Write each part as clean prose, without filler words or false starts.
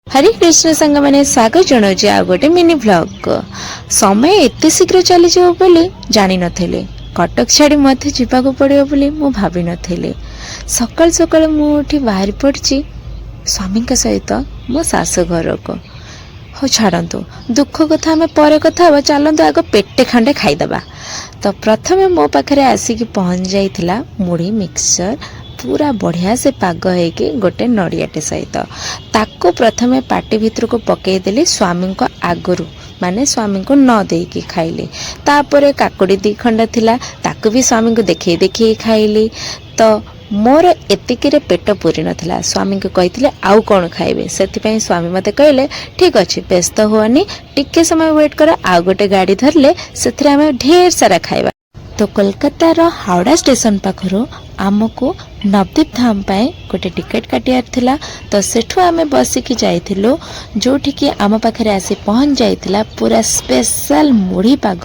हरे कृष्ण सांग मैंने स्वागत जनाऊँ आ गोटे मिनी ब्लॉग को समय एत शीघ्र चली जानी नथिले कटक छाड़ी मत जावाक पड़ो बोली मु भाभी नथिले सकाल सकाल मुठी बाहर पड़ी स्वामी सहित मो शाशु घर को हो छाड़ू दुख कथा आम पर कथा हाँ चलतु आग पेटे खंडे खाईदबा। तो प्रथम मो पाखे आसिक पहुँच जाइला मुढ़ी मिक्सचर पूरा बढ़िया से पाग होगी गोटे नड़ियाटे सहित ताको प्रथमे पाटी भितर को पकईदेली स्वामी को आगरू माने स्वामी को न देकी खाइली। तापर काकुड़ी दी खंड थिला ताको भी स्वामी को देखी देखी खाइली। तो मोर एतिकी पेट पूरी नथिला स्वामी को कही आउ कौन खाइबे से स्वामी मते कहले ठीक अच्छे व्यस्त हुआनी टिके समय वेट कर आउ गोटे गाड़ी धरले से ढेर सारा खाइबा। तो कोलकातार हावड़ा स्टेशन पाखरो आमको नवदीप धाम पाए गोटे टिकेट काटियार थिला। तो सेठु आमे बसिकी जाइथिलु जोठिकी आम पाखरे आसी पहुँच जाइथिला पूरा स्पेशल मुढ़ी पाग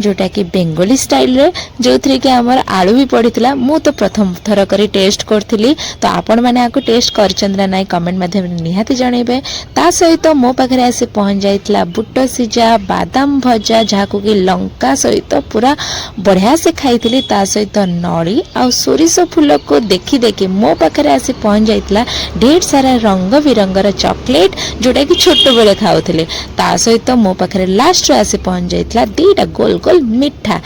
जोटा कि बेंगली स्टाइल रे जो थी कि आमर आलू भी पड़ीथिला। मु तो प्रथम थर करी टेस्ट करथिली। तो आपण माने आको टेस्ट करचंद्रा नाई कमेंट माध्यम निहाती जणेबे। ता सहित मो पाखरे आसी पहुँच जाइथिला बुट सिजा बादाम भजा जाको कि लंका सहित पूरा बढ़िया से खाइथिली। ता सहित नड़ी आ सोरिष फूल को देखी देखी मो पाखे आसी पहुँच जाइला ढेर सारा रंग बिरंगर चॉकलेट जोटा कि छोट बेले खाऊले। ता सहित मो पाखे लास्ट आसी पहुँच जाइला दीटा गोल गोल मिठा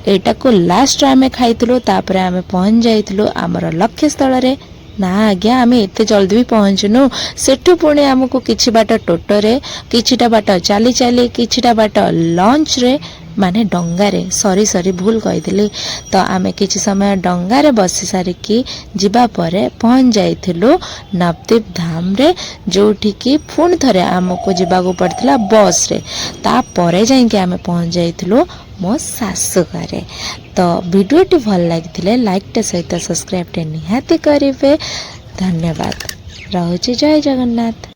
एटा को लास्ट आमे खाइथिलु। तापर आमे पहुँच जाइथिलु आमर लक्ष्य स्थल रे। ना आज्ञा आम एत जल्दी भी पहुँचुनु सेठु पुणी आमको किछि बाट टोटोरे किछिटा बाट चली चली किछिटा बाट लंच रे माने डंगारे सरी भूल कहीदेली। तो आमे किछि समय डंगारे बसी सारिकी जिबा परे पहुँच जाइथिलु नवदीप धाम रे जोठिकी पुणी थरे आमको जिबाको पड़थिला बस रे। ता परे जाइके आमे पहुँच जाइथिलु मो शाशु घरे। तो वीडियोटी भल लगी लाइक सहित सब्सक्राइब निहाती करेंगे। धन्यवाद। रहुछि जय जगन्नाथ।